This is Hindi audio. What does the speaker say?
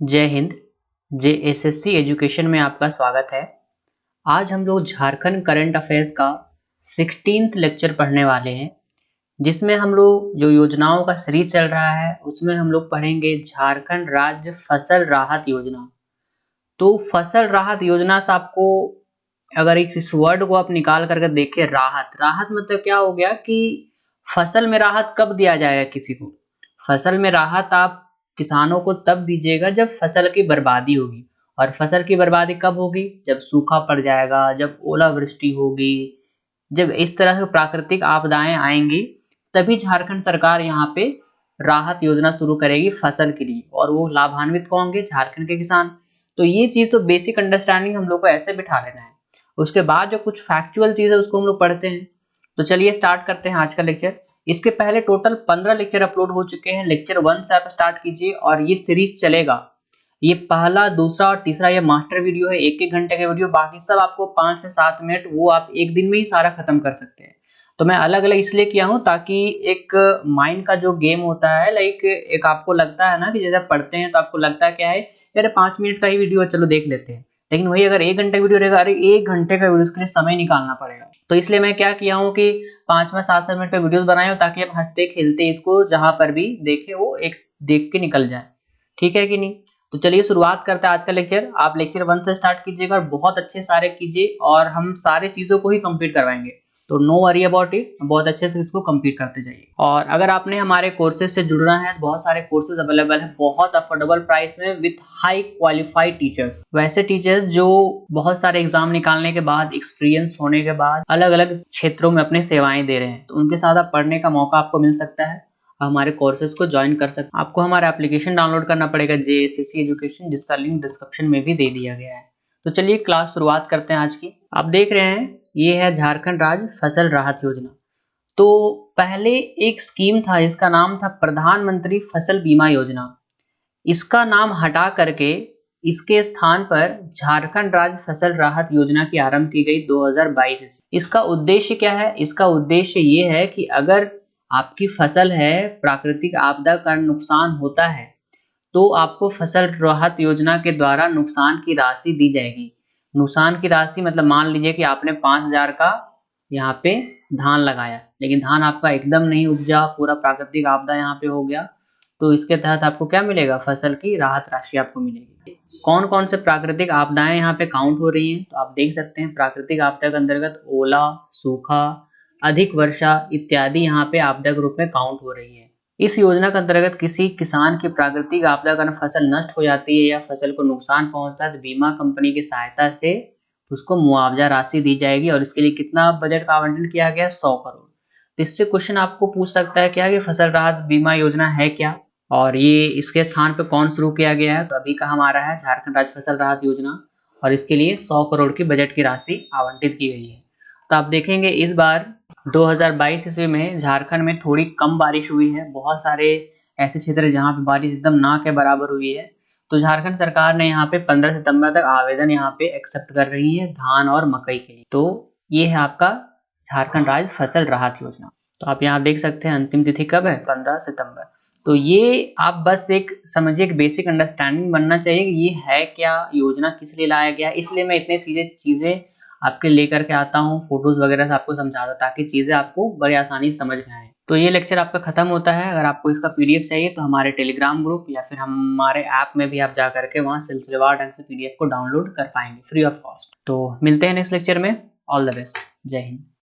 जय हिंद। जेएसएससी एजुकेशन में आपका स्वागत है। आज हम लोग झारखंड करंट अफेयर्स का 16th लेक्चर पढ़ने वाले हैं, जिसमें हम लोग जो योजनाओं का सीरीज चल रहा है उसमें हम लोग पढ़ेंगे झारखंड राज्य फसल राहत योजना। तो फसल राहत योजना से आपको अगर इस वर्ड को आप निकाल करके देखें, राहत मतलब क्या हो गया कि फसल में राहत कब दिया जाएगा किसी को। फसल में राहत आप किसानों को तब दीजिएगा जब फसल की बर्बादी होगी। और फसल की बर्बादी कब होगी? जब सूखा पड़ जाएगा, जब ओलावृष्टि होगी, जब इस तरह से प्राकृतिक आपदाएं आएंगी, तभी झारखंड सरकार यहाँ पे राहत योजना शुरू करेगी फसल के लिए। और वो लाभान्वित कौन होंगे? झारखंड के किसान। तो ये चीज तो बेसिक अंडरस्टैंडिंग हम लोग को ऐसे बिठा लेना है। उसके बाद जो कुछ फैक्चुअल चीज है उसको हम लोग पढ़ते हैं। तो चलिए स्टार्ट करते हैं आज का लेक्चर। इसके पहले टोटल 15 लेक्चर अपलोड हो चुके हैं। लेक्चर 1 से आप स्टार्ट कीजिए और ये सीरीज चलेगा। ये पहला, दूसरा और तीसरा ये मास्टर वीडियो है, 1-1 घंटे के वीडियो। बाकी सब आपको 5 से 7 मिनट, वो आप एक दिन में ही सारा खत्म कर सकते हैं। तो मैं अलग अलग इसलिए किया हूँ ताकि एक माइंड का जो गेम होता है, लाइक एक आपको लगता है ना कि जैसे पढ़ते हैं तो आपको लगता है क्या है, अरे 5 मिनट का ही वीडियो है, चलो देख लेते हैं। लेकिन वही अगर 1 घंटे का वीडियो रहेगा, अरे 1 घंटे का वीडियो, उसके लिए समय निकालना पड़ेगा। तो इसलिए मैं क्या किया हूँ कि 5 में 7 मिनट पे वीडियोस बनाए हो ताकि आप हंसते खेलते इसको जहां पर भी देखे वो एक देख के निकल जाए। ठीक है कि नहीं? तो चलिए शुरुआत करते हैं आज का लेक्चर। आप लेक्चर 1 से स्टार्ट कीजिएगा और बहुत अच्छे सारे कीजिए, और हम सारे चीजों को ही कंप्लीट करवाएंगे। तो नो वरी अबाउट इट, बहुत अच्छे से इसको कंप्लीट करते जाइए। और अगर आपने हमारे कोर्सेज से जुड़ना है तो बहुत सारे कोर्सेज अवेलेबल है, बहुत अफोर्डेबल प्राइस में, विथ हाई क्वालिफाइड टीचर्स। वैसे टीचर्स जो बहुत सारे एग्जाम निकालने के बाद, एक्सपीरियंस होने के बाद अलग अलग क्षेत्रों में अपनी सेवाएं दे रहे हैं। तो उनके साथ आप पढ़ने का मौका आपको मिल सकता है, हमारे कोर्सेज को ज्वाइन कर सकते हैं। आपको हमारा एप्लीकेशन डाउनलोड करना पड़ेगा, जेएसएससी एजुकेशन, जिसका लिंक डिस्क्रिप्शन में भी दे दिया गया है। तो चलिए क्लास शुरुआत करते हैं आज की। आप देख रहे हैं ये है झारखंड राज्य फसल राहत योजना। तो पहले एक स्कीम था, इसका नाम था प्रधानमंत्री फसल बीमा योजना। इसका नाम हटा करके इसके स्थान पर झारखंड राज्य फसल राहत योजना की आरंभ की गई 2022 से। इसका उद्देश्य क्या है? इसका उद्देश्य ये है कि अगर आपकी फसल है, प्राकृतिक आपदा का नुकसान होता है, तो आपको फसल राहत योजना के द्वारा नुकसान की राशि दी जाएगी। नुकसान की राशि मतलब मान लीजिए कि आपने 5,000 का यहाँ पे धान लगाया, लेकिन धान आपका एकदम नहीं उपजा, पूरा प्राकृतिक आपदा यहाँ पे हो गया, तो इसके तहत आपको क्या मिलेगा? फसल की राहत राशि आपको मिलेगी। कौन कौन से प्राकृतिक आपदाएं यहाँ पे काउंट हो रही हैं? तो आप देख सकते हैं प्राकृतिक आपदा के अंतर्गत ओला, सूखा, अधिक वर्षा इत्यादि यहाँ पे आपदा के रूप में काउंट हो रही है। इस योजना के अंतर्गत किसी किसान की प्राकृतिक आपदा के कारण फसल नष्ट हो जाती है या फसल को नुकसान पहुंचता है तो बीमा कंपनी की सहायता से उसको मुआवजा राशि दी जाएगी। और इसके लिए कितना बजट का आवंटन किया गया? 100 करोड़। तो इससे क्वेश्चन आपको पूछ सकता है क्या कि फसल राहत बीमा योजना है क्या, और ये इसके स्थान पे कौन शुरू किया गया है? तो अभी का हमारा है झारखंड राज्य फसल राहत योजना, और इसके लिए 100 करोड़ की बजट की राशि आवंटित की गई है। तो आप देखेंगे इस बार 2022 ईस्वी में झारखंड में थोड़ी कम बारिश हुई है। बहुत सारे ऐसे क्षेत्र हैं जहाँ पे बारिश एकदम ना के बराबर हुई है। तो झारखंड सरकार ने यहाँ पे 15 सितंबर तक आवेदन यहाँ पे एक्सेप्ट कर रही है धान और मकई के लिए। तो ये है आपका झारखंड राज्य फसल राहत योजना। तो आप यहाँ देख सकते हैं अंतिम तिथि कब है? 15 सितंबर। तो ये आप बस एक समझिए, एक बेसिक अंडरस्टैंडिंग बनना चाहिए कि ये है क्या, योजना किस लिए लाया गया। इसलिए मैं इतने सीधे चीजें आपके लेकर के आता हूँ, फोटोज वगैरह से आपको समझाता, ताकि चीजें आपको बड़ी आसानी से समझ में आए। तो ये लेक्चर आपका खत्म होता है। अगर आपको इसका पीडीएफ चाहिए तो हमारे टेलीग्राम ग्रुप या फिर हमारे ऐप में भी आप जा करके वहाँ सिलसिलेवार ढंग से पीडीएफ को डाउनलोड कर पाएंगे फ्री ऑफ कॉस्ट। तो मिलते हैं नेक्स्ट लेक्चर में। All the best. जय हिंद।